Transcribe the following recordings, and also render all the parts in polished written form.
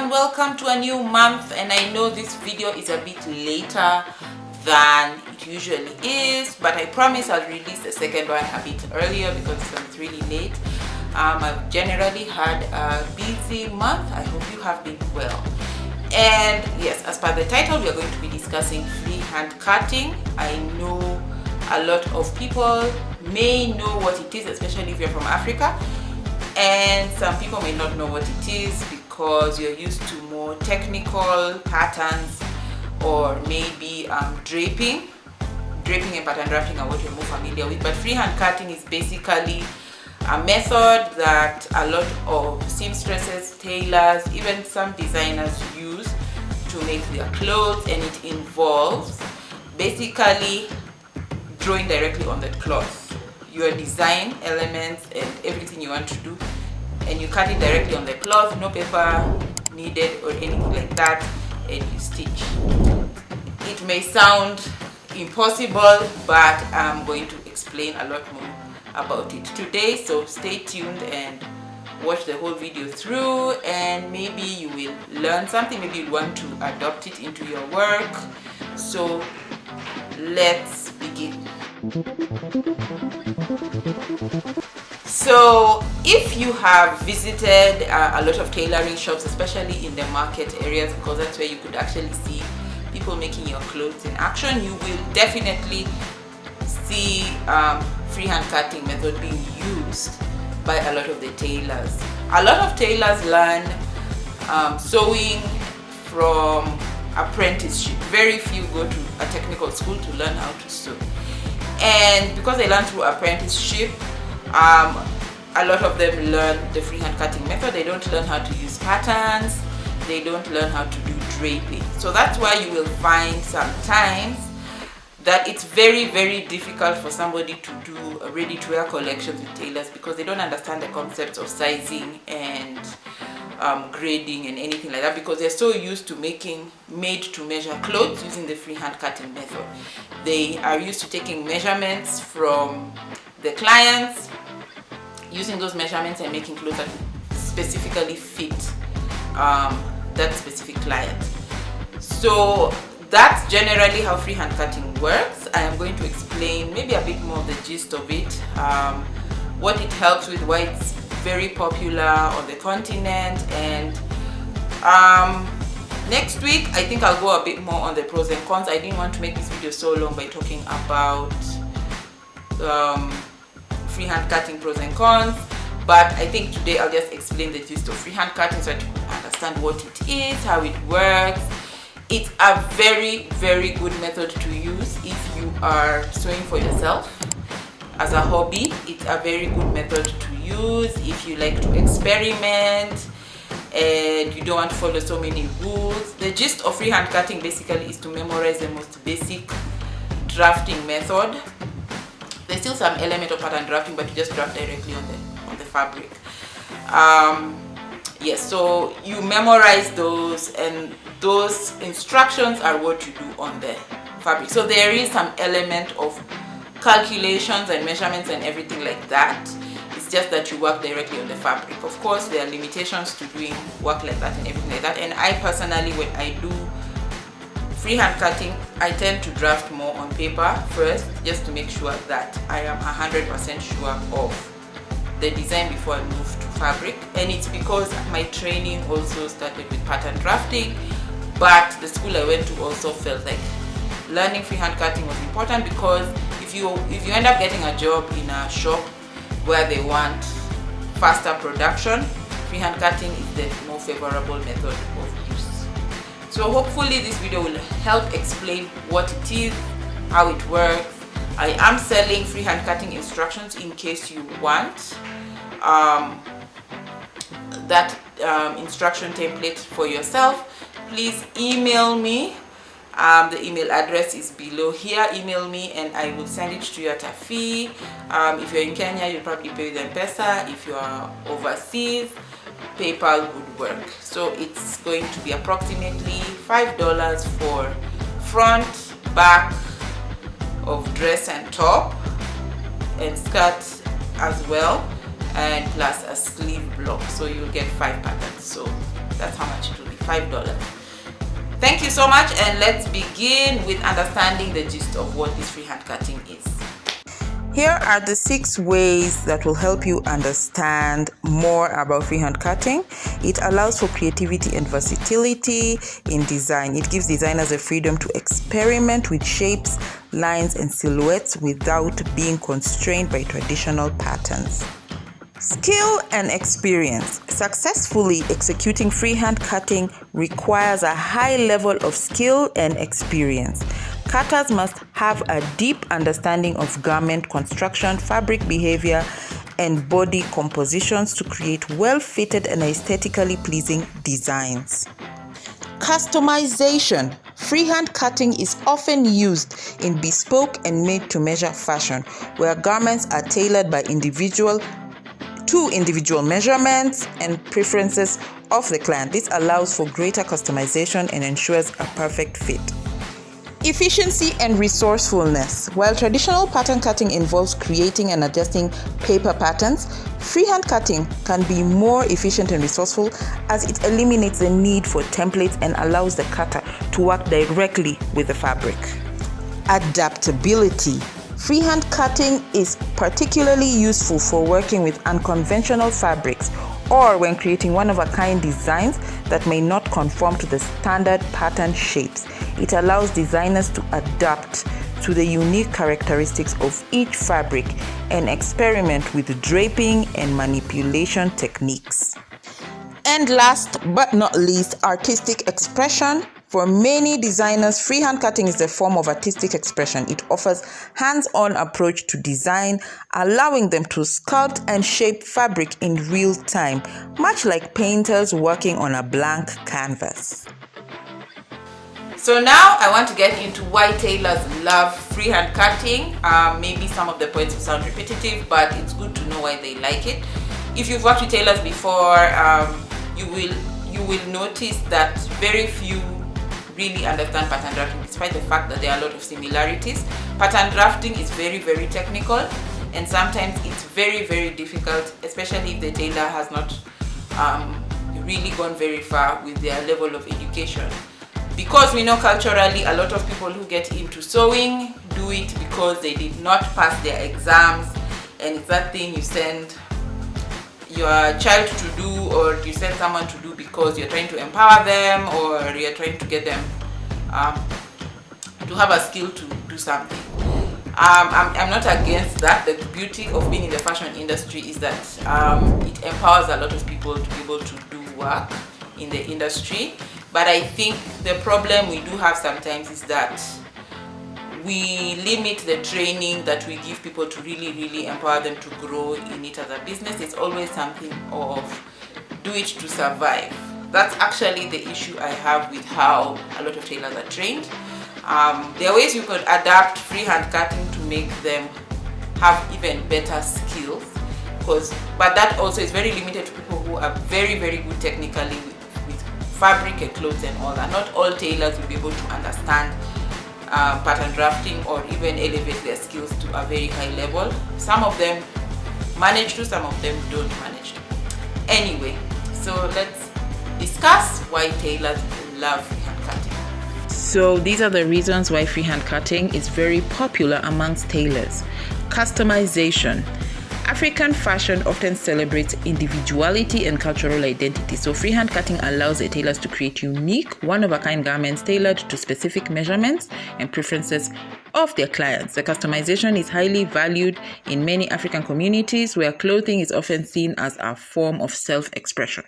and welcome to a new month. And I know this video is a bit later than it usually is, but I promise I'll release the second one a bit earlier because it's really late. I've generally had a busy month. I hope you have been well. And yes, as per the title, we are going to be discussing freehand cutting. I know a lot of people may know what it is, especially if you're from Africa, and some people may not know what it is because you're used to more technical patterns, or maybe draping and pattern drafting are what you're more familiar with. But freehand cutting is basically a method that a lot of seamstresses, tailors, even some designers use to make their clothes, and it involves basically drawing directly on the cloth your design elements and everything you want to do, and you cut it directly on the cloth, no paper needed or anything like that, and you stitch. It may sound impossible, but I'm going to explain a lot more about it today, so stay tuned and watch the whole video through, and maybe you will learn something, maybe you want to adopt it into your work. So let's begin. So if you have visited a lot of tailoring shops, especially in the market areas, because that's where you could actually see people making your clothes in action, you will definitely see freehand cutting method being used by a lot of the tailors. A lot of tailors learn sewing from apprenticeship. Very few go to a technical school to learn how to sew, and because they learn through apprenticeship, a lot of them learn the freehand cutting method. They don't learn how to use patterns, they don't learn how to do draping. So that's why you will find sometimes that it's very, very difficult for somebody to do a ready-to-wear collections with tailors, because they don't understand the concepts of sizing and grading and anything like that, because they're so used to making made-to-measure clothes using the freehand cutting method. They are used to taking measurements from the clients, using those measurements and making clothes that specifically fit that specific client. So that's generally how freehand cutting works. I am going to explain maybe a bit more of the gist of it, what it helps with, why it's very popular on the continent, and next week I think I'll go a bit more on the pros and cons. I didn't want to make this video so long by talking about freehand cutting pros and cons, but I think today I'll just explain the gist of freehand cutting so that you can understand what it is, how it works. It's a very, very good method to use if you are sewing for yourself as a hobby. It's a very good method to use if you like to experiment and you don't want to follow so many rules. The gist of freehand cutting basically is to memorize the most basic drafting method. There's still some element of pattern drafting, but you just draft directly on the fabric. Yes, so you memorize those, and those instructions are what you do on the fabric. So there is some element of calculations and measurements and everything like that. It's just that you work directly on the fabric. Of course, there are limitations to doing work like that and everything like that. And I personally, when I do freehand cutting, I tend to draft more on paper first, just to make sure that I am 100% sure of the design before I move to fabric. And it's because my training also started with pattern drafting, but the school I went to also felt like learning freehand cutting was important, because if you end up getting a job in a shop where they want faster production, freehand cutting is the more favorable method of use. So hopefully this video will help explain what it is, how it works. I am selling freehand cutting instructions in case you want that instruction template for yourself. Please email me. The email address is below here. Email me and I will send it to you at a fee. If you're in Kenya, you'll probably pay with M-Pesa. If you are overseas, PayPal would work. So it's going to be approximately $5 for front, back of dress and top, and skirt as well, and plus a sleeve block. So you'll get 5 patterns. So that's how much it will be $5. Thank you so much, and let's begin with understanding the gist of what this freehand cutting is. Here are the 6 ways that will help you understand more about freehand cutting. It allows for creativity and versatility in design. It gives designers the freedom to experiment with shapes, lines, and silhouettes without being constrained by traditional patterns. Skill and experience. Successfully executing freehand cutting requires a high level of skill and experience. Cutters must have a deep understanding of garment construction, fabric behavior, and body compositions to create well-fitted and aesthetically pleasing designs. Customization. Freehand cutting is often used in bespoke and made-to-measure fashion, where garments are tailored by individual measurements and preferences of the client. This allows for greater customization and ensures a perfect fit. Efficiency and resourcefulness. While traditional pattern cutting involves creating and adjusting paper patterns, freehand cutting can be more efficient and resourceful as it eliminates the need for templates and allows the cutter to work directly with the fabric. Adaptability. Freehand cutting is particularly useful for working with unconventional fabrics or when creating one-of-a-kind designs that may not conform to the standard pattern shapes. It allows designers to adapt to the unique characteristics of each fabric and experiment with draping and manipulation techniques. And last but not least, artistic expression. For many designers, freehand cutting is a form of artistic expression. It offers hands-on approach to design, allowing them to sculpt and shape fabric in real time, much like painters working on a blank canvas. So now I want to get into why tailors love freehand cutting. Maybe some of the points will sound repetitive, but it's good to know why they like it. If you've worked with tailors before, you will notice that very few really understand pattern drafting, despite the fact that there are a lot of similarities. Pattern drafting is very, very technical, and sometimes it's very, very difficult, especially if the tailor has not really gone very far with their level of education. Because we know culturally a lot of people who get into sewing do it because they did not pass their exams, and it's that thing you send your child to do, or you send someone to do because you're trying to empower them, or you're trying to get them to have a skill to do something. I'm not against that. The beauty of being in the fashion industry is that it empowers a lot of people to be able to do work in the industry. But I think the problem we do have sometimes is that we limit the training that we give people to really, really empower them to grow in it as a business. It's always something of do it to survive. That's actually the issue I have with how a lot of tailors are trained. There are ways you could adapt freehand cutting to make them have even better skills, but that also is very limited to people who are very, very good technically with fabric and clothes and all that. Not all tailors will be able to understand pattern drafting or even elevate their skills to a very high level. Some of them manage to, some of them don't manage to. Anyway, so let's discuss why tailors love freehand cutting. So these are the reasons why freehand cutting is very popular amongst tailors. Customization. African fashion often celebrates individuality and cultural identity, so freehand cutting allows the tailors to create unique, one-of-a-kind garments tailored to specific measurements and preferences of their clients. The customization is highly valued in many African communities where clothing is often seen as a form of self-expression.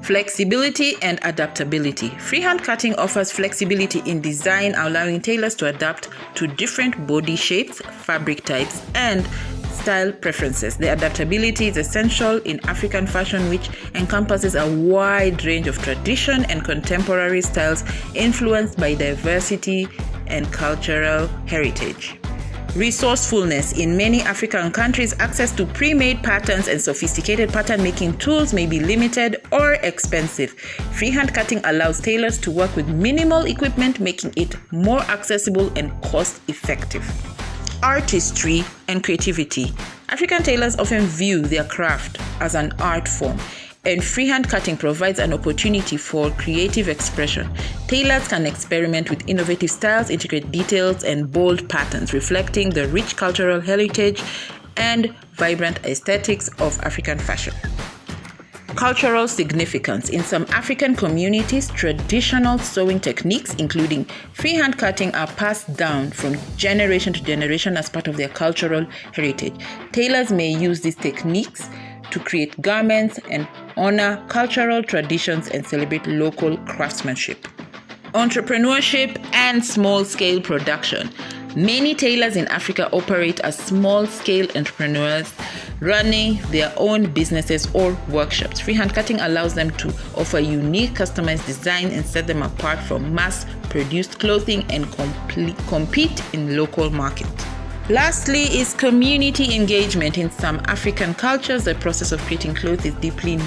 Flexibility and adaptability. Freehand cutting offers flexibility in design, allowing tailors to adapt to different body shapes, fabric types, and style preferences. The adaptability is essential in African fashion, which encompasses a wide range of tradition and contemporary styles influenced by diversity and cultural heritage. Resourcefulness. In many African countries, access to pre-made patterns and sophisticated pattern-making tools may be limited or expensive. Freehand cutting allows tailors to work with minimal equipment, making it more accessible and cost-effective. Artistry and creativity. African tailors often view their craft as an art form, And freehand cutting provides an opportunity for creative expression. Tailors can experiment with innovative styles, integrate details, and bold patterns, reflecting the rich cultural heritage and vibrant aesthetics of African fashion. Cultural significance. In some African communities, traditional sewing techniques, including freehand cutting, are passed down from generation to generation as part of their cultural heritage. Tailors may use these techniques to create garments and honor cultural traditions and celebrate local craftsmanship. Entrepreneurship and small-scale production. Many tailors in Africa operate as small-scale entrepreneurs, running their own businesses or workshops. Freehand cutting allows them to offer unique, customized designs and set them apart from mass-produced clothing and compete in local markets. Lastly is community engagement. In some African cultures, the process of creating clothes is deeply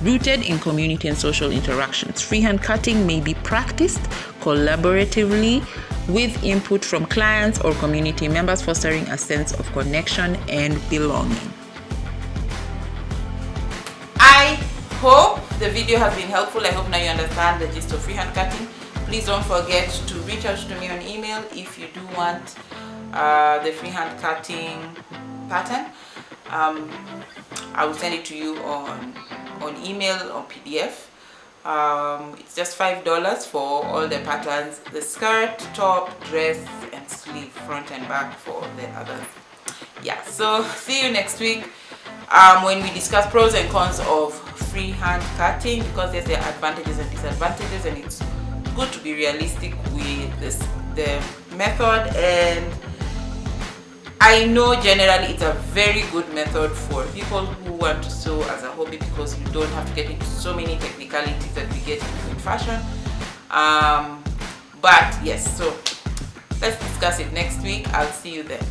rooted in community and social interactions. Freehand cutting may be practiced collaboratively with input from clients or community members, fostering a sense of connection and belonging. I hope the video has been helpful. I hope now you understand the gist of freehand cutting. Please don't forget to reach out to me on email if you do want the freehand cutting pattern. I will send it to you on email or PDF. It's just $5 for all the patterns: the skirt, top, dress, and sleeve, front and back for the others. Yeah, so see you next week when we discuss pros and cons of freehand cutting, because there's their advantages and disadvantages, and it's good to be realistic with the method. And I know generally it's a very good method for people who want to sew as a hobby, because you don't have to get into so many technicalities that we get into in fashion. But yes, so let's discuss it next week. I'll see you then.